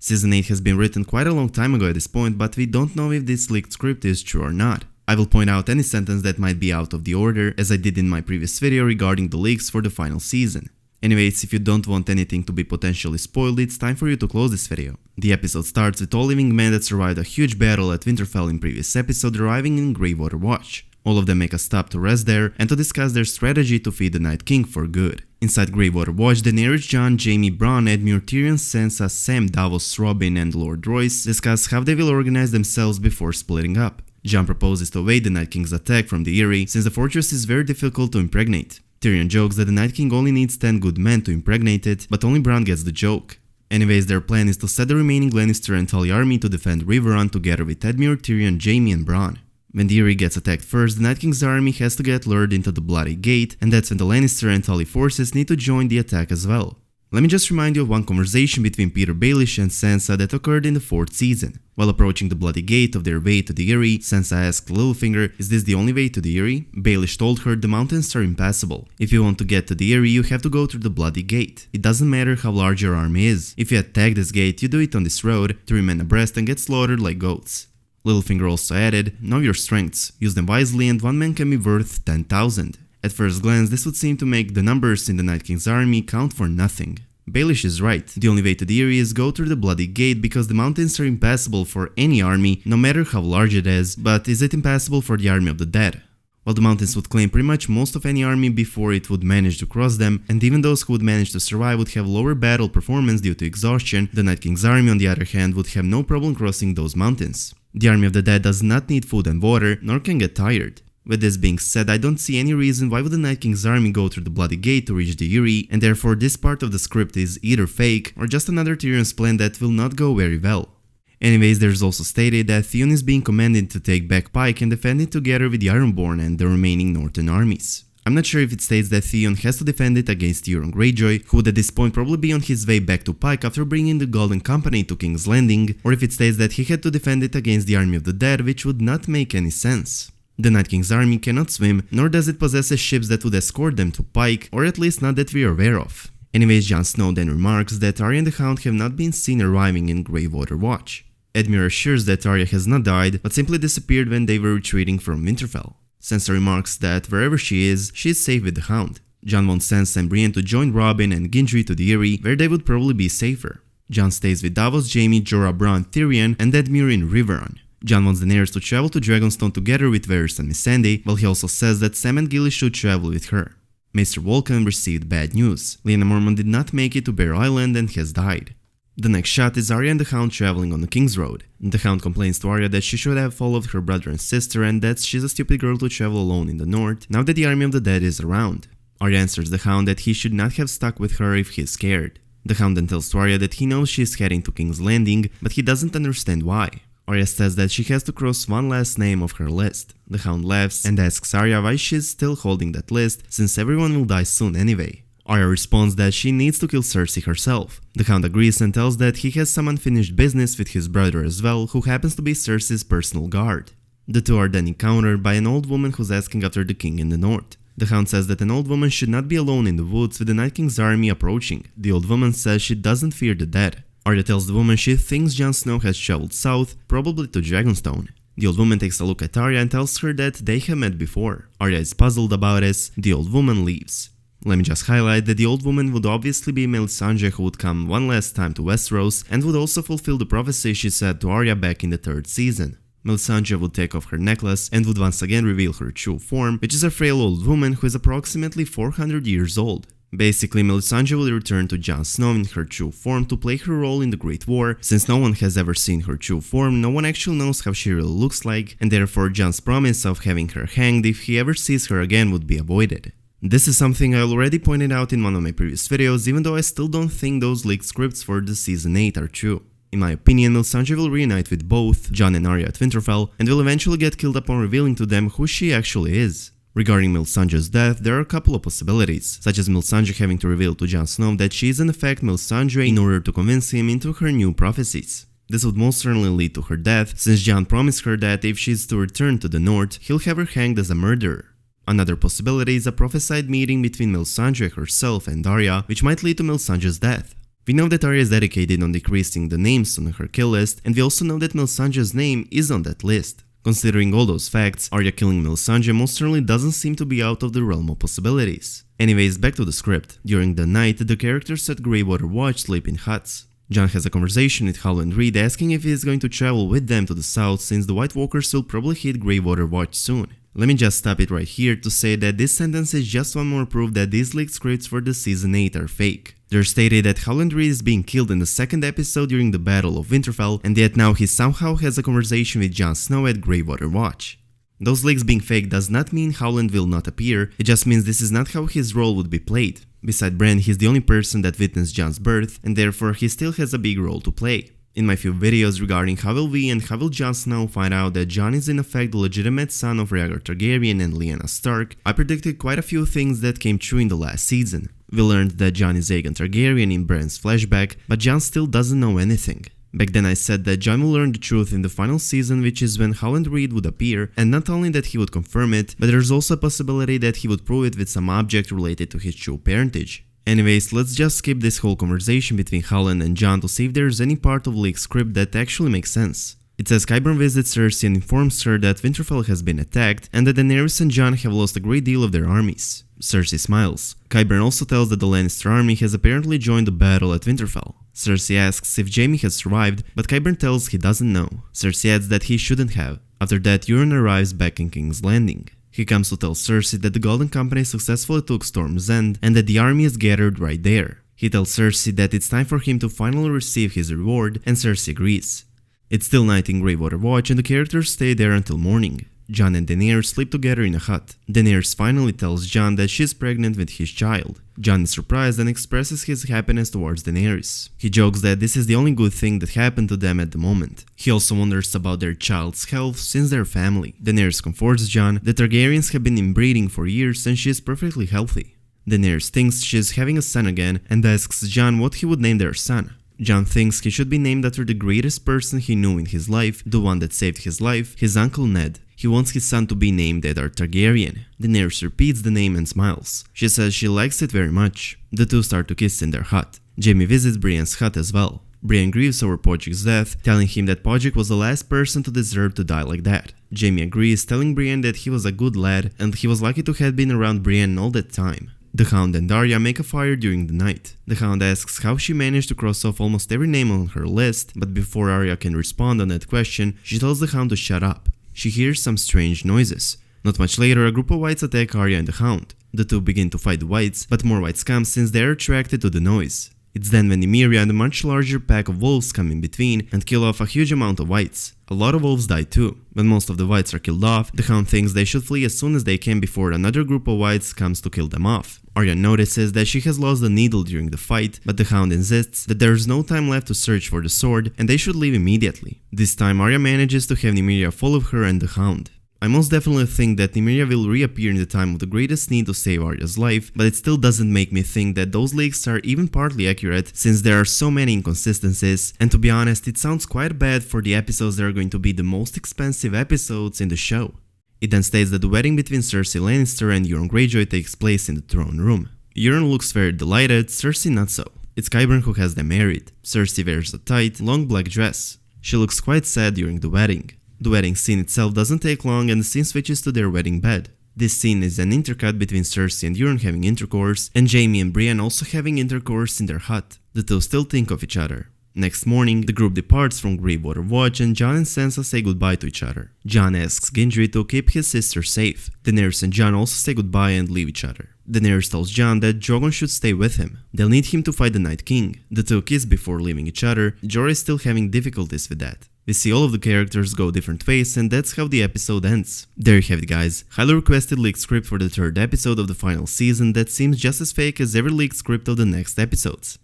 Season 8 has been written quite a long time ago at this point, but we don't know if this leaked script is true or not. I will point out any sentence that might be out of the order, as I did in my previous video regarding the leaks for the final season. Anyways, if you don't want anything to be potentially spoiled, it's time for you to close this video. The episode starts with all living men that survived a huge battle at Winterfell in previous episode arriving in Greywater Watch. All of them make a stop to rest there and to discuss their strategy to feed the Night King for good. Inside Greywater Watch, Daenerys, Jon, Jaime, Bronn, Edmure, Tyrion, Sansa, Sam, Davos, Robin and Lord Royce discuss how they will organize themselves before splitting up. Jon proposes to evade the Night King's attack from the Eyrie since the fortress is very difficult to impregnate. Tyrion jokes that the Night King only needs 10 good men to impregnate it, but only Bronn gets the joke. Anyways, their plan is to set the remaining Lannister and Tully army to defend Riverrun together with Edmure, Tyrion, Jaime and Bronn. When the Eyrie gets attacked first, the Night King's army has to get lured into the Bloody Gate, and that's when the Lannister and Tully forces need to join the attack as well. Let me just remind you of one conversation between Peter Baelish and Sansa that occurred in the 4th season. While approaching the Bloody Gate of their way to the Eyrie, Sansa asked Littlefinger, "Is this the only way to the Eyrie?" Baelish told her the mountains are impassable. If you want to get to the Eyrie, you have to go through the Bloody Gate. It doesn't matter how large your army is. If you attack this gate, you do it on this road, 3 men abreast and get slaughtered like goats. Littlefinger also added, "Know your strengths, use them wisely and 1 man can be worth 10,000. At first glance, this would seem to make the numbers in the Night King's army count for nothing. Baelish is right. The only way to the Eyrie is go through the Bloody Gate because the mountains are impassable for any army, no matter how large it is, but is it impassable for the army of the dead? While the mountains would claim pretty much most of any army before it would manage to cross them, and even those who would manage to survive would have lower battle performance due to exhaustion, the Night King's army on the other hand would have no problem crossing those mountains. The army of the dead does not need food and water, nor can get tired. With this being said, I don't see any reason why would the Night King's army go through the Bloody Gate to reach the Eyrie, and therefore this part of the script is either fake or just another Tyrion's plan that will not go very well. Anyways, there's also stated that Theon is being commanded to take back Pike and defend it together with the Ironborn and the remaining northern armies. I'm not sure if it states that Theon has to defend it against Euron Greyjoy, who would at this point probably be on his way back to Pike after bringing the Golden Company to King's Landing, or if it states that he had to defend it against the army of the dead, which would not make any sense. The Night King's army cannot swim, nor does it possess ships that would escort them to Pike, or at least not that we are aware of. Anyways, Jon Snow then remarks that Arya and the Hound have not been seen arriving in Greywater Watch. Edmure assures that Arya has not died, but simply disappeared when they were retreating from Winterfell. Sansa remarks that wherever she is safe with the Hound. Jon wants Sansa and Brienne to join Robin and Gendry to the Eyrie, where they would probably be safer. Jon stays with Davos, Jaime, Jorah, Bronn, Tyrion and Edmure in Riverrun. Jon wants Daenerys to travel to Dragonstone together with Varys and Missandei, while he also says that Sam and Gilly should travel with her. Maester Vulcan received bad news. Lyanna Mormont did not make it to Bear Island and has died. The next shot is Arya and the Hound traveling on the King's Road. The Hound complains to Arya that she should have followed her brother and sister and that she's a stupid girl to travel alone in the north, now that the army of the dead is around. Arya answers the Hound that he should not have stuck with her if he's scared. The Hound then tells to Arya that he knows she's heading to King's Landing, but he doesn't understand why. Arya says that she has to cross one last name off her list. The Hound laughs and asks Arya why she's still holding that list, since everyone will die soon anyway. Arya responds that she needs to kill Cersei herself. The Hound agrees and tells that he has some unfinished business with his brother as well, who happens to be Cersei's personal guard. The two are then encountered by an old woman who's asking after the king in the north. The Hound says that an old woman should not be alone in the woods with the Night King's army approaching. The old woman says she doesn't fear the dead. Arya tells the woman she thinks Jon Snow has traveled south, probably to Dragonstone. The old woman takes a look at Arya and tells her that they have met before. Arya is puzzled about this. The old woman leaves. Let me just highlight that the old woman would obviously be Melisandre, who would come one last time to Westeros and would also fulfill the prophecy she said to Arya back in the 3rd season. Melisandre would take off her necklace and would once again reveal her true form, which is a frail old woman who is approximately 400 years old. Basically, Melisandre will return to Jon Snow in her true form to play her role in the Great War. Since no one has ever seen her true form, no one actually knows how she really looks like, and therefore Jon's promise of having her hanged if he ever sees her again would be avoided. This is something I already pointed out in one of my previous videos, even though I still don't think those leaked scripts for the Season 8 are true. In my opinion, Melisandre will reunite with both Jon and Arya at Winterfell, and will eventually get killed upon revealing to them who she actually is. Regarding Melisandre's death, there are a couple of possibilities, such as Melisandre having to reveal to Jon Snow that she is in fact Melisandre in order to convince him into her new prophecies. This would most certainly lead to her death, since Jon promised her that if she's to return to the north, he'll have her hanged as a murderer. Another possibility is a prophesied meeting between Melisandre herself and Arya, which might lead to Melisandre's death. We know that Arya is dedicated on decreasing the names on her kill list, and we also know that Melisandre's name is on that list. Considering all those facts, Arya killing Melisandre most certainly doesn't seem to be out of the realm of possibilities. Anyways, back to the script. During the night, the characters at Greywater Watch sleep in huts. Jon has a conversation with Howland Reed asking if he is going to travel with them to the south since the White Walkers will probably hit Greywater Watch soon. Let me just stop it right here to say that this sentence is just one more proof that these leaked scripts for the season 8 are fake. They're stated that Howland Reed is being killed in the second episode during the Battle of Winterfell, and yet now he somehow has a conversation with Jon Snow at Greywater Watch. Those leaks being fake does not mean Howland will not appear, it just means this is not how his role would be played. Beside Bran, he's the only person that witnessed Jon's birth, and therefore he still has a big role to play. In my few videos regarding how will we and how will Jon Snow find out that Jon is in effect the legitimate son of Rhaegar Targaryen and Lyanna Stark, I predicted quite a few things that came true in the last season. We learned that Jon is Aegon Targaryen in Bran's flashback, but Jon still doesn't know anything. Back then I said that Jon will learn the truth in the final season, which is when Howland Reed would appear, and not only that he would confirm it, but there's also a possibility that he would prove it with some object related to his true parentage. Anyways, let's just skip this whole conversation between Howland and Jon to see if there's any part of leaked script that actually makes sense. It says Qyburn visits Cersei and informs her that Winterfell has been attacked and that Daenerys and Jon have lost a great deal of their armies. Cersei smiles. Qyburn also tells that the Lannister army has apparently joined the battle at Winterfell. Cersei asks if Jaime has survived, but Qyburn tells he doesn't know. Cersei adds that he shouldn't have. After that, Euron arrives back in King's Landing. He comes to tell Cersei that the Golden Company successfully took Storm's End and that the army is gathered right there. He tells Cersei that it's time for him to finally receive his reward, and Cersei agrees. It's still night in Greywater Watch and the characters stay there until morning. Jon and Daenerys sleep together in a hut. Daenerys finally tells Jon that she's pregnant with his child. Jon is surprised and expresses his happiness towards Daenerys. He jokes that this is the only good thing that happened to them at the moment. He also wonders about their child's health since they're family. Daenerys comforts Jon that Targaryens have been inbreeding for years and she is perfectly healthy. Daenerys thinks she's having a son again and asks Jon what he would name their son. Jon thinks he should be named after the greatest person he knew in his life, the one that saved his life, his uncle Ned. He wants his son to be named Eddard Targaryen. Daenerys repeats the name and smiles. She says she likes it very much. The two start to kiss in their hut. Jaime visits Brienne's hut as well. Brienne grieves over Podrick's death, telling him that Podrick was the last person to deserve to die like that. Jaime agrees, telling Brienne that he was a good lad and he was lucky to have been around Brienne all that time. The Hound and Arya make a fire during the night. The Hound asks how she managed to cross off almost every name on her list, but before Arya can respond on that question, she tells the Hound to shut up. She hears some strange noises. Not much later, a group of Whites attack Arya and the Hound. The two begin to fight the Whites, but more Whites come since they are attracted to the noise. It's then when Nymeria and a much larger pack of wolves come in between and kill off a huge amount of Whites. A lot of wolves die too. When most of the Whites are killed off, the Hound thinks they should flee as soon as they can before another group of Whites comes to kill them off. Arya notices that she has lost the needle during the fight, but the Hound insists that there is no time left to search for the sword and they should leave immediately. This time Arya manages to have Nymeria follow her and the Hound. I most definitely think that Nymeria will reappear in the time of the greatest need to save Arya's life, but it still doesn't make me think that those leaks are even partly accurate since there are so many inconsistencies, and to be honest, it sounds quite bad for the episodes that are going to be the most expensive episodes in the show. It then states that the wedding between Cersei Lannister and Euron Greyjoy takes place in the throne room. Euron looks very delighted, Cersei not so. It's Qyburn who has them married. Cersei wears a tight, long black dress. She looks quite sad during the wedding. The wedding scene itself doesn't take long and the scene switches to their wedding bed. This scene is an intercut between Cersei and Euron having intercourse, and Jaime and Brienne also having intercourse in their hut. The two still think of each other. Next morning, the group departs from Greywater Watch and Jon and Sansa say goodbye to each other. Jon asks Gendry to keep his sister safe. Daenerys and Jon also say goodbye and leave each other. Daenerys tells Jon that Drogon should stay with him. They'll need him to fight the Night King. The two kiss before leaving each other. Jorah is still having difficulties with that. We see all of the characters go different ways and that's how the episode ends. There you have it guys, highly requested leaked script for the third episode of the final season that seems just as fake as every leaked script of the next episodes.